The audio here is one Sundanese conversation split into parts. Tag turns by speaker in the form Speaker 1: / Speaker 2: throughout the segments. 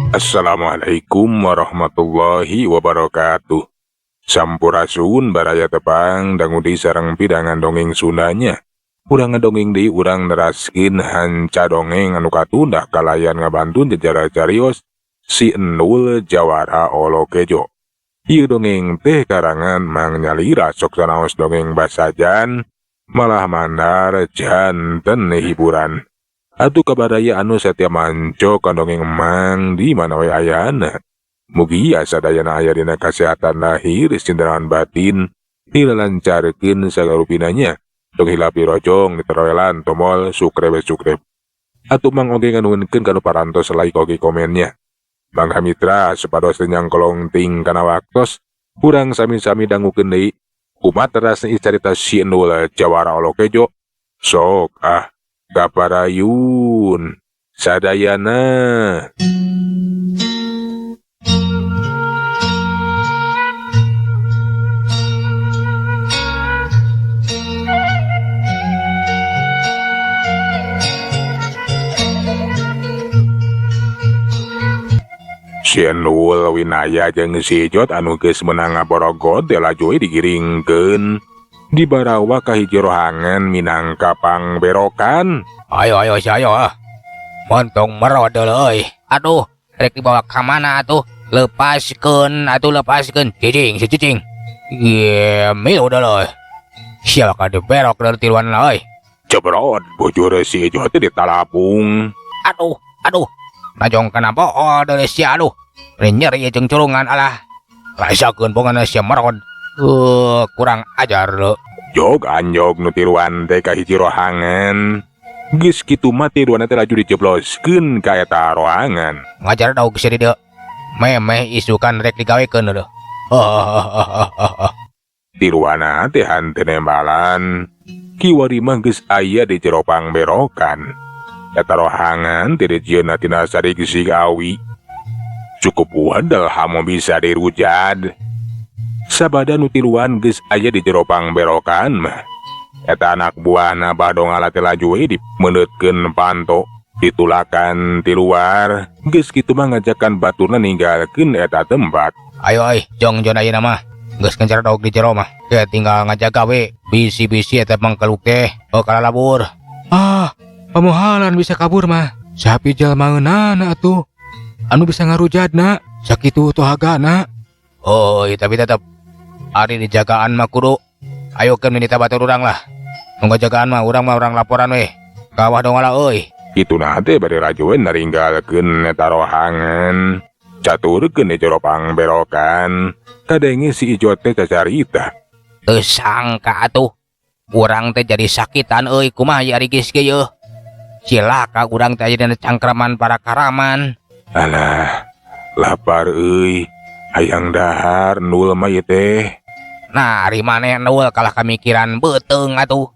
Speaker 1: Assalamualaikum warahmatullahi wabarakatuh. Sampurasun baraya tepang dangudi sareng pidangan dongeng Sundanya. Urang ngedongeng di urang neraskin hanca dongeng anu katundah kalayan ngabantun jejara carios si Endul Jawara Olokejo. Ieu dongeng teh karangan Mang Nyalira sok sanaos dongeng basajan malah mandar janten hiburan. Atuh kabadaya anu satya manco kandongeng Mang di mana we ayana. Mugi asadayana aya dina kasehatan lahir sinderan batin dilancarkeun sagarupinanya. Tong hilapi rojong diteroelan tomol sukrebe. Atuh Mang oge nganuhunkeun kanu parantos like oge komennya. Mangga mitra supados renyang kolongting kana waktos urang sami-sami dangukeun deui kumaha terasna carita si Endul Jawara Olokejo. Sok kaparayun sadayana. Si Endul Winaya jeung si Jot anu geus meunang ngaborogod delajoy digiringkeun di barawa ka hiji rohangan minangka pangberokan.
Speaker 2: Ayo montong merod euy. Aduh, rek dibawa ka mana atuh? Lepaskeun cicing. Ye, milu euy. Sia ka diberok dari tiluan euy.
Speaker 1: Cebrot bujur si Jot ditalapung.
Speaker 2: Aduh. Najong kenapa dari sia aduh. Nyeri jeung curungan alah. Rasakeun bongan sia merod. Kurang ajar lo.
Speaker 1: Jog anjog nu tiluan teh ka hiji rohangan. Geus kitu mah tiluan teh laju dijebloskeun ka eta rohangan.
Speaker 2: Ngajar daug si dieu. Memeh isukan rek digawekeun leuh.
Speaker 1: Tiluana teh henteu nembalan. Kiwari mah geus aya di jero pangberokan. Eta rohangan teh dijieunna tina saregesig awi. Cukup wadal hamo bisa dirujad. Sabada nu tiluan geus aya di jero pangberokan mah. Eta anak buahna badong ala teh laju we dimeundeutkeun panto ditulakan ti luar. Geus kitu mah ngajakan baturna ninggalkeun eta tempat.
Speaker 2: Ayo jong ayeuna mah. Geus kencar daug di jero mah. Teh tinggal ngajaga we bisi-bisi eta mangkeluk teh kalalabur. Pamohalan bisa kabur mah. Sapi jalma ngeunana atuh. Anu bisa ngarujadna sakitu tohagana. Tapi tetep ari dijagaan mah kudu ayokeun minita batur urang lah. Nu ngajagaan mah urang laporan we. Kawah dongala euy.
Speaker 1: Kituna teh bade rajoen naringgalkeun eta rohangan. Caturkeun di jero pangberokan. Kadenge si Ijo teh cacarita.
Speaker 2: Teu sangka atuh. Urang teh jadi sakitan euy kumaha ye ari geus kieu. Cilaka urang teh aya dina cangkraman para karaman.
Speaker 1: Alah, lapar euy. Hayang dahar Endul mah ieu teh.
Speaker 2: Nah, ari maneh Endul kalah kamikiran beuteung atuh.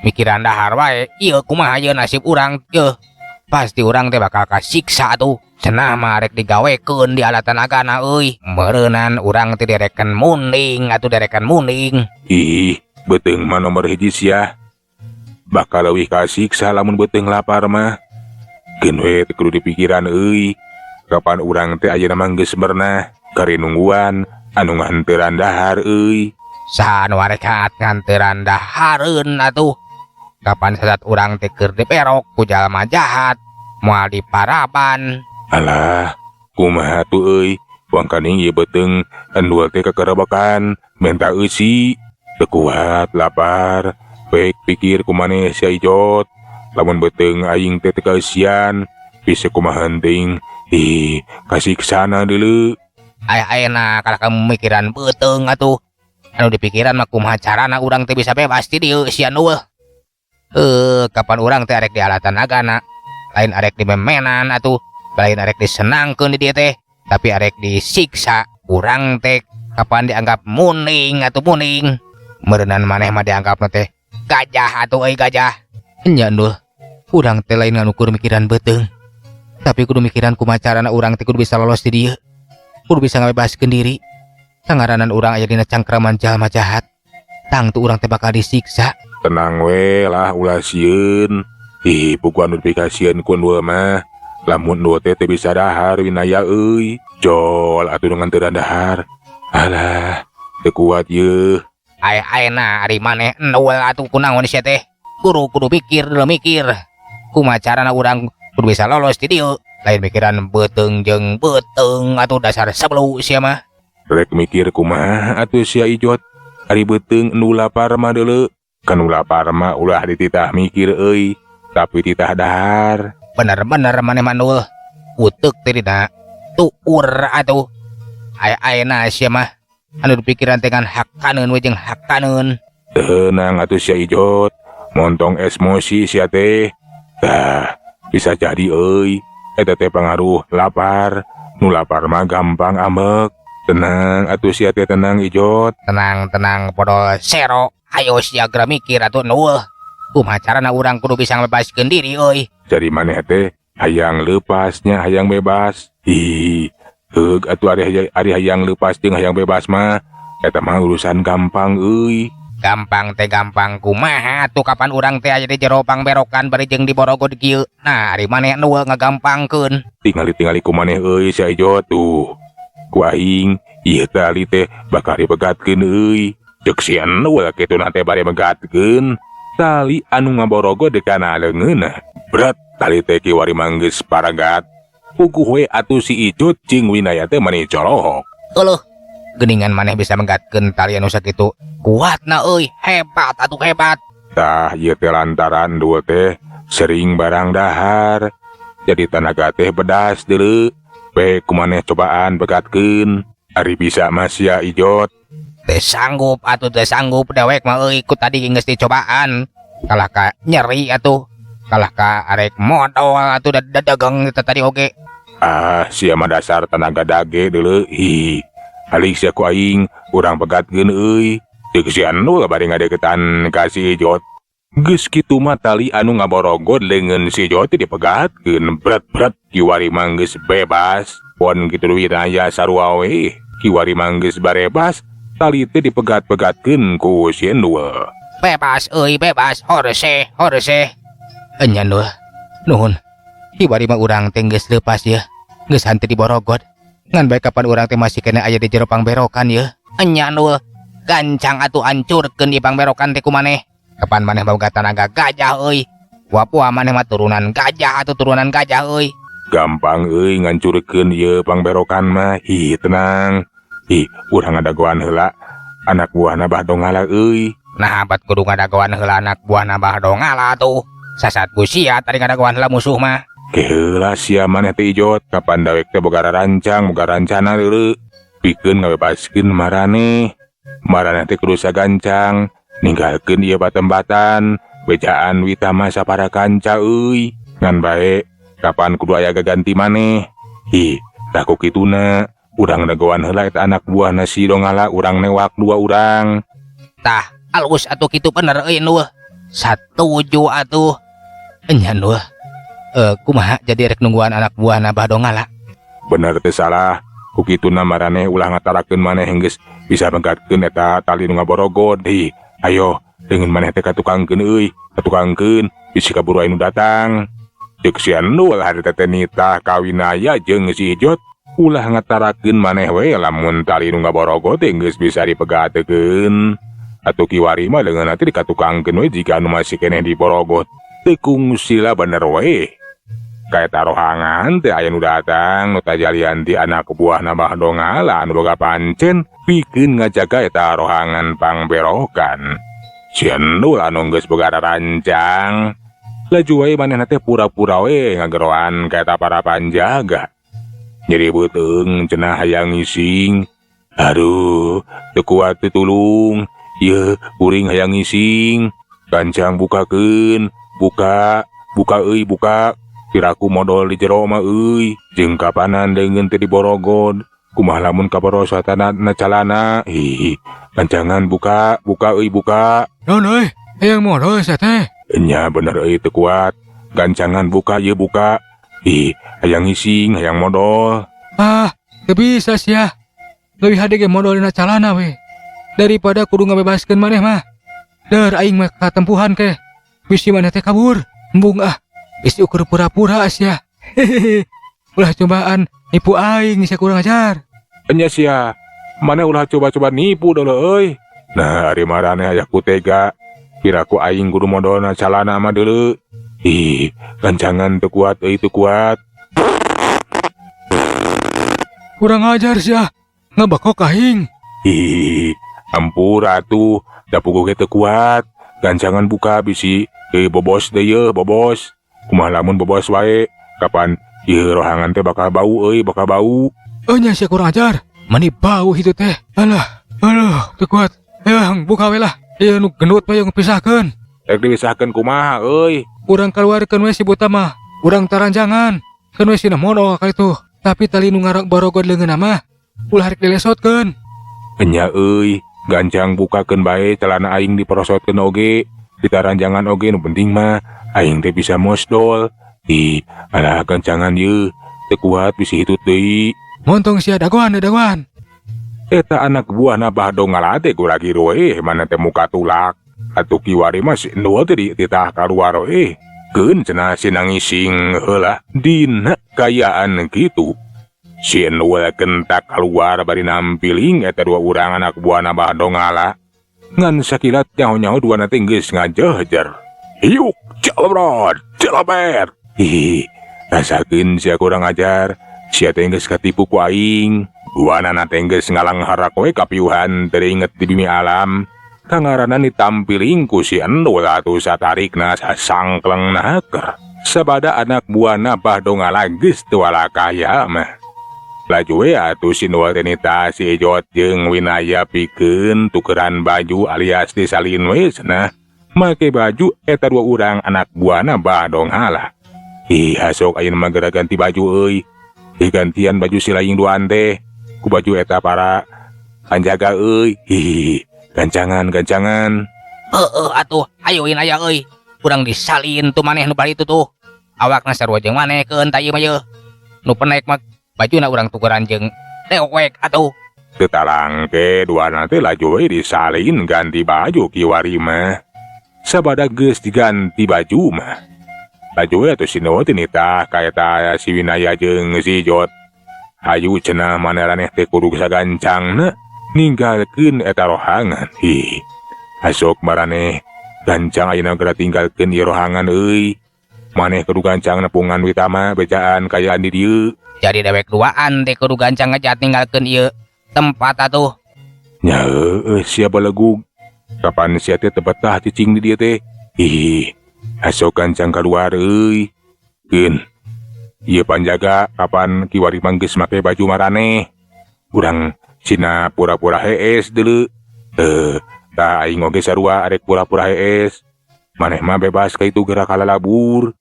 Speaker 2: Mikiran dahar wae. Ieu kumaha ye nasib urang ieu. Pasti urang teh bakal kasiksa atuh. Cenah mah rek digawekeun di alat tanagana euy. Meureunan urang teh derekan munding.
Speaker 1: Ih, beuteung mah nomor hiji sia. Bakal leuwih kasiksa lamun beuteung lapar mah. Geun we teu kudu dipikiran euy. Kapan urang teh ayeuna mah geus berenah kari nungguan anu nganteuran dahar euy.
Speaker 2: Saha anu arek nganteuran dahareun atuh. Kapan sadat urang teh keur diperok ku jalma jahat moal diparaban.
Speaker 1: Alah, kumaha tuh euy? Wangkaning ieu beuteung Endul teh kakerebekan menta eusi. Teu kuat lapar. Baik pikir kumaneh sia Ijot. Lamun beuteung aing teh teu kaeusian bisa kumaha heuting. Kasiksana deuleu.
Speaker 2: Ayeuna kalah kamu mikiran beuteung atuh. Anu dipikiran mah kumaha carana urang teh bisa bebas ti dieu si Endul. Kapan urang teh arek di alat tanagana, lain arek dimemenan atuh, lain arek disenangkeun di dieu teh, tapi arek disiksa. Urang teh kapan dianggap muning. Meureunan maneh mah dianggapna teh gajah atuh euy gajah. Nya Endul, urang teh lain nganukur mikiran beuteung. Tapi kudu mikiran kumaha carana urang teh kudu bisa lolos di dieu. Kudu bisa ngabebaskeun diri. Sangaranan urang aya dina cangkraman jalma jahat. Tang tu urang teh bakal disiksa.
Speaker 1: Tenang we lah ulah sieun. Puguan notifikasieun ku Endul mah. Lamun nu teh bisa dahar winaya euy. Jol atuh dengan teu dahar. Alah, teu kuat yeuh.
Speaker 2: Ayeuna ari maneh endul atuh kunaon sia teh. Kudu pikir dulu mikir. Kumaha carana urang kudu bisa lolos ti dieu. Lain mikiran beuteung jeung beuteung atuh dasar sabelu sia mah.
Speaker 1: Rek mikir kumaha atuh sia Ijot. Ari beuteung nu lapar mah deuleu. Kan nu lapar mah ulah dititah mikir euy, tapi titah dahar.
Speaker 2: Bener-bener maneh mandul. Uteuk teh dina tuur atuh. Ayeuna sia mah anu dipikiran dengan hakaneun we jeung hakaneun.
Speaker 1: Tenang atuh sia Ijot. Montong emosi sia teh. Tah, bisa jadi euy. Eta teh pengaruh lapar. Nu lapar mah gampang ambek. Tenang atuh sia teh tenang Ijot.
Speaker 2: Tenang podol sero. Ayo sia geura mikir atuh nul. Kumaha carana urang kudu bisa ngebebaskeun diri euy.
Speaker 1: Jadi maneh teh hayang lepasnya hayang bebas. Heug atuh ari hayang lepas jeung hayang bebas mah eta mah urusan gampang euy.
Speaker 2: Gampang teh gampang kumaha atuh kapan urang teh aya di jero pangberokan bari jeung di Borogod kieu. Nah, ari maneh nu ngagampangkeun.
Speaker 1: Tingali ku maneh euy sia Ijot tuh. Ku aing ieu tali teh bakal dibegatkeun euy. Ceuk sian nu kitu teh bari begatkeun. Tali anu ngaborogod kana leungeunna. Berat tali teh kiwari manggeus paragat. Puguh we atuh si Ijot jeung winaya teh maneh colohok.
Speaker 2: Eueuh, geuningan maneh bisa menggatkeun tali anu sakitu. Kuatna euy, hebat atuh hebat.
Speaker 1: Tah ieu teh lantaran dua teh sering barang dahar. Jadi tanaga teh bedas deuleu. Bae kumaneh cobaan begatkeun. Ari bisa mah sia Ijot.
Speaker 2: Teu sanggup atuh teu sanggup dewek mah euy ku tadi geus dicobaan. Kalah ka nyeri atuh. Kalah ka arek modal atuh dagang eta tadi oge.
Speaker 1: Ah, sia mah dasar tenaga dage deuleu. Alik sia ku aing urang begatkeun euy. Teu kesian nu bari ngadeukeutan ka si Ijot. Geus kitu mah tali anu ngaborogod leungeun si Ijot teh dipegatkeun berat-berat kiwari mah geus bebas. Pon kitu winaya sarua we. Kiwari mah geus barebas. Tali teh dipegat-pegatkeun ku si Endul.
Speaker 2: Bebas euy bebas horse. Enya Endul. Nuhun. Kiwari mah urang teh geus leupas ye. Geus hanteu di Borogod. Ngan bae kapan urang teh masih kena aya di jero pangberokan ye. Enya Endul. Gancang atuh hancurkeun di pangberokan teh kumaneh. Kapan maneh boga tanaga gajah euy. Wapua maneh mah turunan gajah atuh turunan gajah euy.
Speaker 1: Gampang euy ngancurkeun ieu pangberokan mah. Tenang. Urang ngadagoan heula anak buahna Bahdongala euy.
Speaker 2: Nah, abad kudu ngadagoan heula anak buahna Bahdongala tuh. Sasat busia tadi ngadagoan heula musuh mah.
Speaker 1: Keheula sia maneh teh Ijot, kapan dawek teh boga rancana deuleu. Pikeun ngabebaskeun maraneh. Maraneh teh kudu sagancang ninggalkeun ieu batembatan, bejaan witama sapara kanca euy. Ngan bae kapan kudu aya gaganti maneh. Tah ku kituna urang dagoan heula eta anak buahna si Dongala urang newak 2 urang.
Speaker 2: Tah, alus atuh kitu bener euy Nuh. Satuju atuh. Enya Nuh. Kumaha jadi rek nungguan anak buahna Bahdongala?
Speaker 1: Bener teu salah. Ku kituna maraneh ulah ngatarakeun maneh geus bisa menggatkeun eta tali nu ngaborogod. Ayo, dengan maneh teh katukangkeun euy, katukangkeun bisi kaburu anu datang. Ceuk sian nu hari teh nitah kawinaya jeung si Ijot. Ulah ngatarakeun maneh we lamun tali nu ngaborogod teh geus bisa dipegatekeun. Atuh kiwari mah leungeun teh dikatukangkeun we jika anu masih keneh di Borogod. Teu kungsila bener we. Kaeta rohangan teh aya nu datang nu tajalian ti anak buahna Bahdongala anu boga pancen pikeun ngajaga eta rohangan pangberokan. Sieun anu geus boga rancang. Laju wae manehna teh pura-pura we ngageroan kaeta para panjaga. Nyeri beuteung cenah hayang ngising. Aduh, teu kuat teu tulung. Ieu kuring hayang ngising. Gancang bukakeun, buka euy buka. Piraku modal di jero mah euy. Jeung kapanan leungeun teh di Borogod. Kumaha lamun kabarosatana na calana. Gancangan buka euy buka.
Speaker 2: Naon euy? Hayang modal sia teh.
Speaker 1: Enya bener euy teu kuat. Gancangan buka ieu buka. Hayang ngising, hayang modal.
Speaker 2: Teu bisa sia. Leuwih hade ge modal dina calana we. Daripada kudu ngabebaskeun maneh mah. Dar aing mah katempuhan ke. Bisi maneh teh kabur. Embung bisi ukur pura-pura sia. Hehehe. Ulah cobaan nipu aing sia kurang ajar.
Speaker 1: Enya sia, mana ulah coba-coba nipu dulu euy. Nah, ari marane aya ku tega. Kiraku aing kudu modalna calana mah deuleu. Gancangan teu kuat euy teu kuat.
Speaker 2: Kurang ajar sia. Ngabakok aing.
Speaker 1: Ampura atuh, da puguh ge teu kuat. Gancangan buka bisi. Bobos deui yeuh, bobos. Kumaha lamun bobos wae? Kapan ieu rohangan teh bakal bau euy, bakal bau.
Speaker 2: Nya sia kurang ajar. Mani bau hitu teh. Alah, teu kuat. Yang buka we lah. Ieu nu gendut mah yang pisahkeun.
Speaker 1: Rek dipisahkeun kumaha euy?
Speaker 2: Urang kaluarkeun we si buta mah. Urang taranjangan. Keun we sina mono ka itu. Tapi tali nu ngarak barogod leungeunna mah ulah rek dilesotkeun.
Speaker 1: Enya euy, gancang bukakeun bae celana aing diperosotkeun oge. Ditaranjangan oge nu penting mah aing teh bisa mosdol. Alah gancangan yeuh, teu kuat bisi hitut deui.
Speaker 2: Montong sia dagoan.
Speaker 1: Eta anak buahna Bahdong ngalate ku lagi roe mana teh muka tulak. Atuh kiwari mah si endul teh dititah kaluar we. Keun cenah si nangising heula dina kayaan kitu. Si endul kentak kaluar bari nampiling eta dua urang anak buahna Bahdong ngala. Ngan sakilat nyaho-nyaho duana teh geus ngajehjer. Hiuk, jalabrod, jalaber. Rasakeun sia kurang ajar. Sia teh geus katipu ku aing. Duanana teh geus ngalanghar we kapiuhan teringet di bumi alam. Kangarana ditampiling ku si endul atuh satarikna sasangklengna keur. Sabada anak buahna Bahdong ngala geus teu walakaya mah. Laju we atuh si Nual teh nita si Ejot jeung Winaya pikeun tukeran baju alias disalin we cenah. Make baju eta dua urang anak buahna Bahdong ngala. Hasok ayeuna mah geura ganti baju euy. Gantian baju si laing duaan teh. Ku baju eta para panjaga euy. Gancangan.
Speaker 2: Atuh, ayo Winaya euy. Urang disalin tuh maneh nu bari itu tuh. Awakna sarua jeung maneh keun ta ieu mah yeuh. Nu penek mah bajuna urang tukeran jeung dewek atuh.
Speaker 1: Teu talangke duana teh laju we disalin ganti baju kiwari mah. Sabada geus diganti baju mah. Laju we atuh si Nual teh nitah ka eta si Winaya jeung si Jot. Hayu cenah maneraneh teh kudu sagancangna ninggalkeun eta rohangan. Asok maraneh gancang ayeuna geura tinggalkeun ieu rohangan euy. Maneh kudu gancang nepungan witama bejaan kayaan di dieu.
Speaker 2: Jadi dewek duaan teh kudu gancang ngajat ninggalkeun ieu tempat atuh.
Speaker 1: Nya heueuh sia balegug. Kapan sia teh teu betah cicing di dieu teh. Asok gancang kaluar euy. Keun. Ieu panjaga kapan kiwari manggeus make baju maraneh. Urang cina pura-pura hees deuleu. Ta aing oge sarua arek pura-pura hees. Maneh mah bebas ka itu geura kalalabur.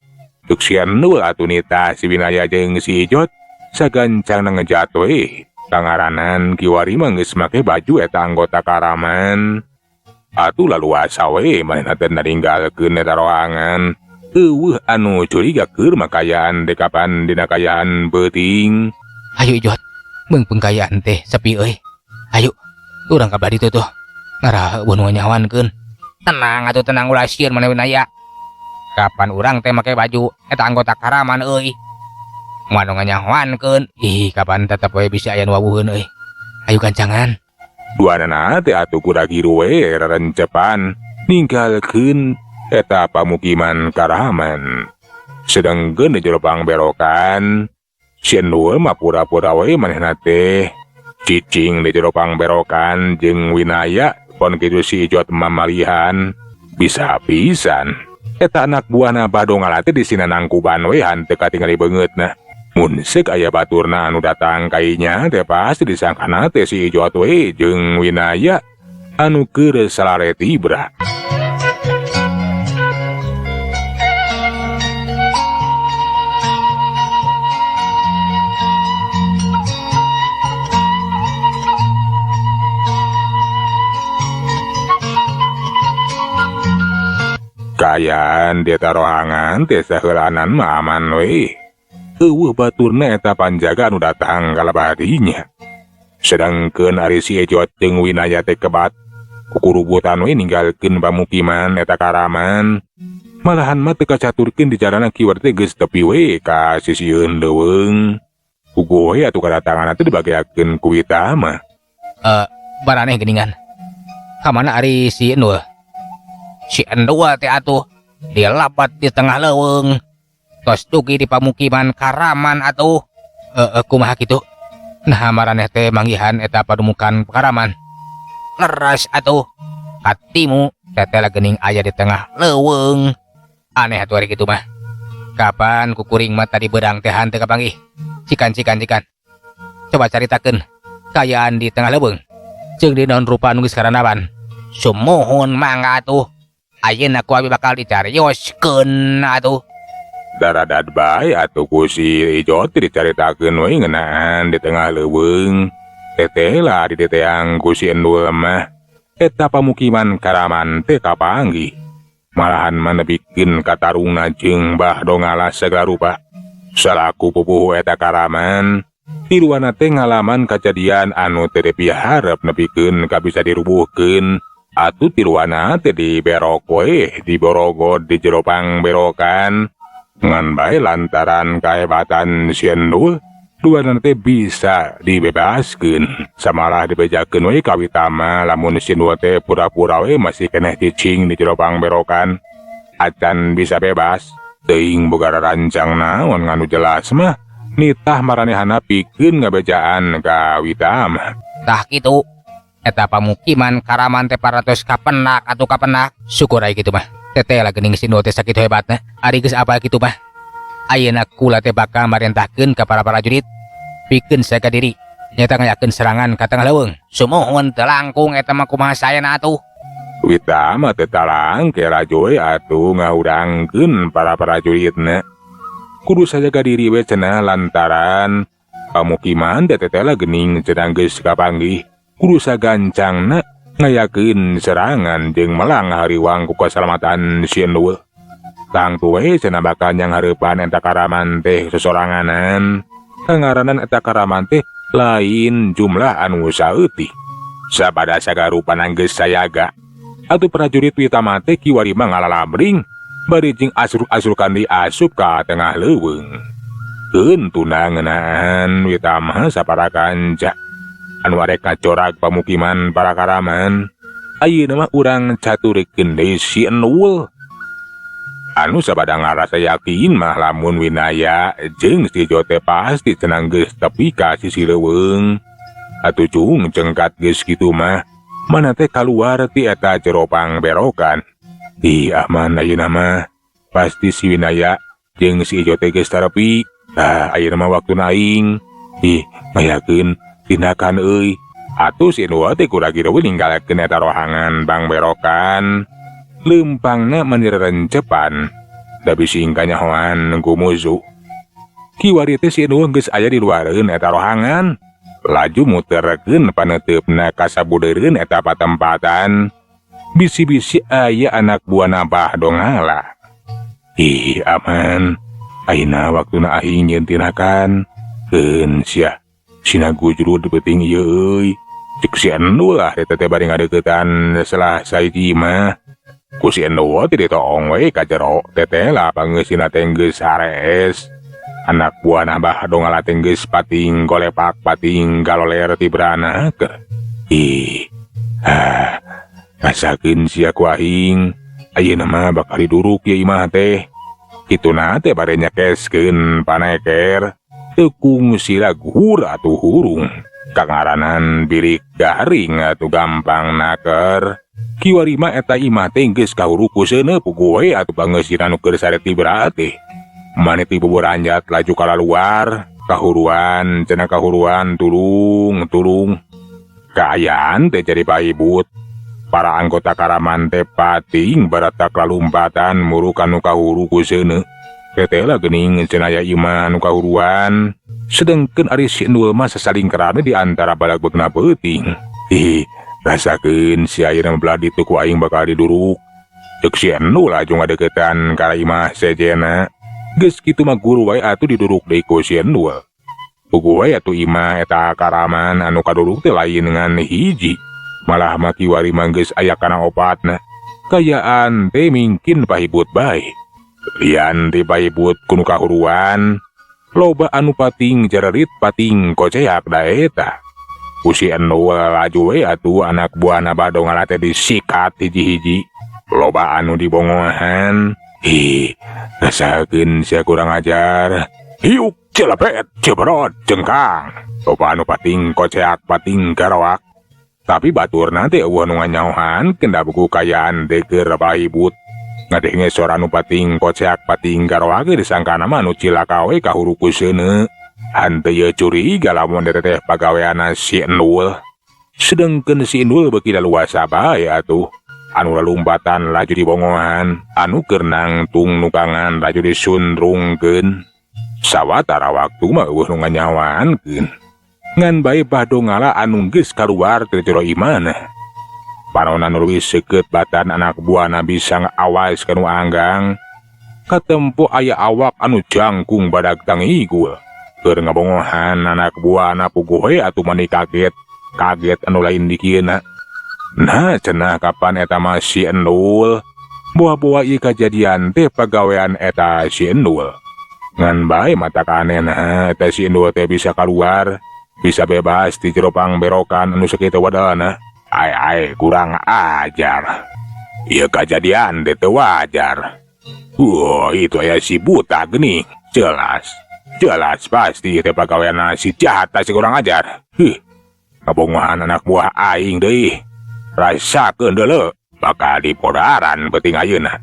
Speaker 1: Tuk si Endul atuh nita si Winaya jeung si Ijot sagancang ngejat we. Kangaranan kiwari mah geus make baju eta anggota karaman. Atuh laluasa we manehna teh ninggalkeun eta rohangan. Eueuh anu curiga keur makayaan teh kapan dina kayaan beuting.
Speaker 2: Ayo Ijot, beung pengkayaan teh sepi euy. Ayo, urang ka bari tuh. Ngaraha nu nyawankeun. Tenang atuh tenang ulah sieun maneh Winaya. Kapan urang teh make baju eta anggota karaman euy. Moal nu nyawankeun. Kapan tetep we bisa aya nu wawuheun euy. Ayo gancangan.
Speaker 1: Duanana teh atuh kuda giru we rerencepan ninggalkeun eta pamukiman karaman. Sedengkeun di jero pangberokan, si Endul mah pura-pura we manehna teh cicing di jero pangberokan jeung Winaya pon kitu si Ijot mamalihan. Bisa pisan eta anak buahna Bahdong ngala teh di sina nangkuban we hanteu katingali beungeutna. Mun seuk aya baturna anu datang kainya teh pasti disangkana teh si Ijot we jeung Winaya anu keur salare tibra. Kayaan di eta rohangan teh saheulanan mah aman we. Eueuh baturna eta panjaga anu datang kalabadinya. Sedangkeun ari si Ejot jeung Winaya teh kebat kukurubutan we ninggalkeun pamukiman eta karaman. Malahan mah teu kacaturkeun di carana kiwari teh geus tepi we ka sisieun leuweung. Puguh we atuh kadatangan teh dibagiakeun ku Wita mah.
Speaker 2: Baraneh geningan. Kamana ari si Endul? Si Endul teh atuh dilapat di tengah leuweung. Tos dugi di pamukiman Karaman atuh. Kumaha kitu? Nah maraneh teh manggihan eta padumukan Karaman. Leres atuh. Katimu teteh gening aya di tengah leuweung. Aneh atuh ari kitu mah. Kapan kukuring mah tadi beurang teh hanteu kapanggih. Cikan. Coba caritakeun kayaan di tengah leuweung. Jeung di naon rupa anu geus karanaban. Sumohon mangga atuh. Ayeuna ku abi bakal dicarioskeun atuh.
Speaker 1: Daradad bae atuh ku si Ijo teh dicaritakeun we ngeunaan di tengah leuweung. Teteh lah di teteang ku si Endul mah. Eta pamukiman Karaman teh kapanggih. Malahan manebikeun katarungna jeung Mbah Dongala segala rupa. Salaku pupuh eta Karaman, tiluana teh ngalaman kajadian anu teu dipiharep nepikeun ka bisa dirubuhkeun. Atuh tiluana teh diberok we, diborogod di jero pangberokan. Ngan bae lantaran kahebatan si Endul, duana teh bisa dibebaskeun. Samalah dibejakeun we ka Wita mah lamun si Endul teh pura-pura we masih keneh cicing di jero pangberokan. Acan bisa bebas, teuing boga rancang naon nganu jelas mah nitah maranehana pikeun ngabejaan ka Wita mah.
Speaker 2: Tah kitu. Eta pamukiman Karaman teh paratos kapenak atuh kapenak. Syukur aya kitu mah. Teteh lah geuning si Endul teh sakitu hebatna. Ari geus apal kitu mah. Ayeuna kula teh bakal marentahkeun ka para prajurit pikeun saga diri nyata ngayakeun serangan ka tengah leuweung. Sumohon teu langkung eta mah kumaha saena atuh.
Speaker 1: Wita mah teu talang ke rajoy atuh ngahudangkeun para prajuritna. Kudu sajaga diri we cenah lantaran pamukiman teh lah geuning cenah geus kapanggih. Kudu sagancangna ngayakeun serangan jeung melang hariwang ku kasalamatan si Endul. Tangtu we cenah bakal nyanghareupan eta Karaman teh sesoranganan. Kangaranan eta Karaman teh lain jumlah anu saeutik. Sabada sagarupan geus sayaga. Atuh prajurit Wita mah teh kiwari mah ngalalabring bari jeung asruk-asrukan diasup ka tengah leuweung. Keun tuna ngeunaan Wita mah sapara kanca anu arek kacorak pamukiman para Karaman. Ayeuna mah urang caturikeun deui si Endul. Anu sabada ngarasa yakin mah lamun Winaya jeung si Ijo teh pasti cenah geus tepi ka sisi leuweung. Atuh cung cengkat geus kitu mah mana teh kaluar ti eta jero pangberokan. Aman ayeuna mah pasti si Winaya jeung si Ijo teh geus tarepi. Ayeuna mah waktuna aing. Mayakeun tindakan euy. Atuh si Endul teh kura-kira we ninggalakeun eta rohangan pangberokan. Leumpangna manirencepan da bising kanyahoan ku musuh. Kiwari teh si Endul geus aya di luareun eta rohangan. Laju muterkeun paneteupna ka sabudeureun eta patempatan. Bisi-bisi aya anak buahna Mbah Dongala. Aman. Ayeuna waktuna aing nyieun tindakan. Keun sia sina gujrud peuting ieu euy. Cek si Endul lah eta teh bari ngadeuketan salah saiji mah. Ku si Endul teh ditoong we ka jero teteh lah pangeusina teh geus sares. Anak buahna Mbah Dongala teh geus pating golepak pating galoler ti beranak. Rasakeun sia ku aing ayeuna mah bakal diduruk ieu imah teh. Kituna teh bari nyakeskeun paneker tekung sila gur atuh hurung. Kangaranan birik garing atuh gampang naker. Kiwari mah eta imah teh geus kahuruku seuneu puguh we atuh pangeusina nu keur sare ti berat teh. Mane ti bubur anjat laju kalaluar. Kahuruan cenah kahuruan tulung. Kaayaan teh jadi paibut. Para anggota Karaman teh pating baratak lalumpatan murukan nu kahuru ku seuneu. Teteh lah geuning cenah aya imah nu kahuruan. Sedengkeun ari si Endul mah sasalingkeranna di antara balagbeukna peuting. Rasakeun si ayeuna belah ditu ku aing bakal diduruk. Cek si Endul laju ngadeuketan ka imah sejena. Geus kitu mah guru wae atuh diduruk deui ku si Endul. Puguh wae atuh imah eta Karaman anu kaduruk teh lain ngan hiji. Malah mah kiwari mah geus aya kana opatna. kayaan teh mungkin pahibut bae. Lian teh pahibut kuno kahuruan, loba anu pating jererit pating koceak da eta. Usi anu laju we atuh anak buahna Badongala teh disikat hiji-hiji. Loba anu dibongohan. Rasakeun sia kurang ajar. Hiuk celepet cebrot cengkang. Loba anu pating koceak pating garawak. Tapi batur nanti eueuh nu nganyaohan kenda buku kayaan teh keur pahibut. Ngadenge sora anu pating koceak pating garawak disangkana mah anu cilaka we kahuru ku seuneu. Hanteu ye curiga lamun teh pagaweana si Endul. Sedengkeun si Endul beuki daluasa bae atuh. Anu lalumpatan laju dibongohan, anu keur nangtung nukangan laju disundrungkeun. Sawatara waktu mah eueuh nu nganyawankeun. Ngan bae Badongala anu geus kaluar ti jero imana. Panonna nu leuwih seukeut batan anak buahna bisa ngaawas ka nu anggang. Katempo aya awak anu jangkung badag tangigul. Keur ngabongohan anak buahna puguh we atuh mani kaget anu lain dikieuna. Nah cenah kapan eta mah si Endul. Buah-buah ieu kajadian teh pagawean eta si Endul. Ngan bae mata kanena eta si Endul teh bisa kaluar, bisa bebas di jero pangberokan anu sakitu wadana. Ai kurang ajar. Ieu kajadian teh teu wajar. Itu aya si buta geuning, jelas pasti teh pagaweana si jahat si kurang ajar. Ngabongohan anak buah aing deui. Rasakeun deuleu bakal dipodaran peuting ayeuna.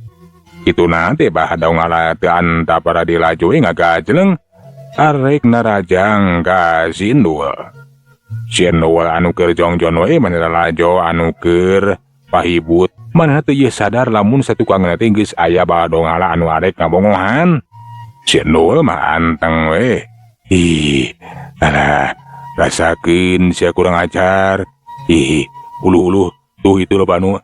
Speaker 1: Kituna teh Badongala teu anta para dilaju we ngagajleng arek narajang ka si Endul. Si Endul anu keur jongjon we manehna lajo anu keur pahibut. Manehna teu ieu sadar lamun satukangna teh geus aya Badongala anu arek ngabongohan. Si Endul mah anteng we. Alah, rasakeun sia kurang ajar. Uluh tuh itu loba anu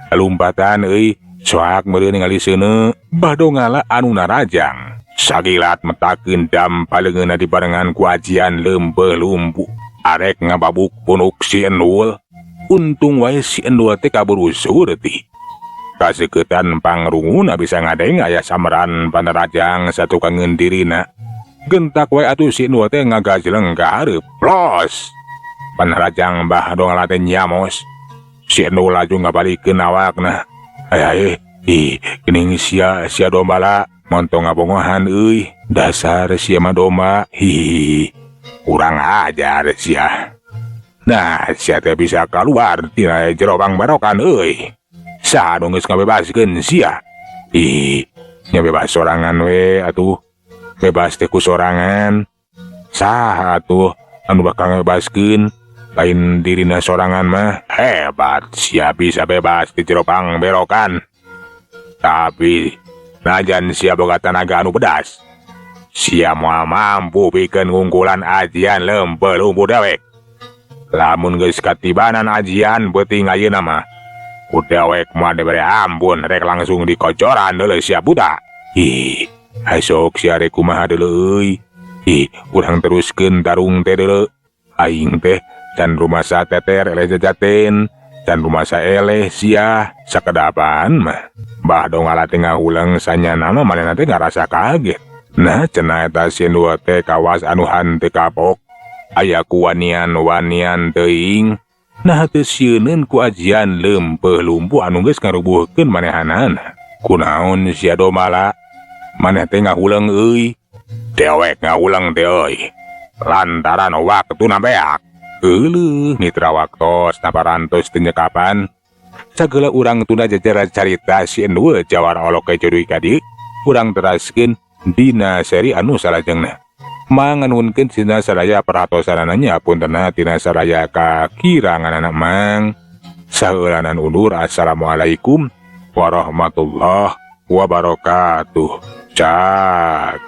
Speaker 1: lompatan euy. Soak meureun ningali seuneu Badongala anu narajang. Sagilat metakeun dam paleungeunna dibarengan ku ajian leumpeuh lumpuh. Arek ngababuk punuk si Endul. Untung wae si Endul teh kaburu surti. Kaseuketan pangrunguna bisa ngadeng aya sameran panerajang satukangeun dirina. Gentak wae atuh si Endul teh ngagajleng ka hareup. Plos. Panerajang Badongala teh nyamos. Si Endul laju ngabalikeun awakna. Geuning sia dombala montong ngabongohan euy. Dasar sia mah domba. Kurang ajar sia. Nah, sia teh bisa kaluar tina jero pangberokan euy. Saha nu geus ngabebaskeun sia? Nya bebas sorangan we atuh. Bebas teh ku sorangan. Saha atuh anu bakal ngabebaskeun? Lain dirina sorangan mah hebat sia bisa bebas di jero pangberokan. Tapi najan sia boga tanaga anu pedas. Sia moal mampu pikeun ngungkulan ajian leumpeuh lumpuh dewek. Lamun geus katibanan ajian beuting ayeuna mah ku dewek moal dibere ampun rek langsung dikocoran deuleu sia buta. Hasok sia rek kumaha deuleu euy. Urang teruskeun tarung teh deuleu. Aing teh can rumasa teter eleh jajaten, can rumasa eleh sia sakedapan mah. Badongala teh ngahuleung sanyana mah manehna teh ngarasa kaget. Nah cenah eta si Endul teh kawas anu henteu kapok. Aya kuwanian-wanian teuing. Nah teu sieuneun ku ajian leumpeuh lumpuh anu geus ngarubuhkeun manehanana. Kunaon sia domala? Maneh teh ngahuleung euy. Dewek ngahuleung teh euy. Lantaran waktuna beak. Euleuh mitra waktos naparantos teu nyekapan. Sagala urang tunda jajar carita si Endul jawara olok ke jodoh ka dieu. Urang teraskeun dina seri anu salajengna. Manganuhunkeun tina sadaya perhatosanana puntenna tina sadaya kakiranganana mang. Saheulanan undur assalamualaikum warahmatullahi wabarakatuh. Cak.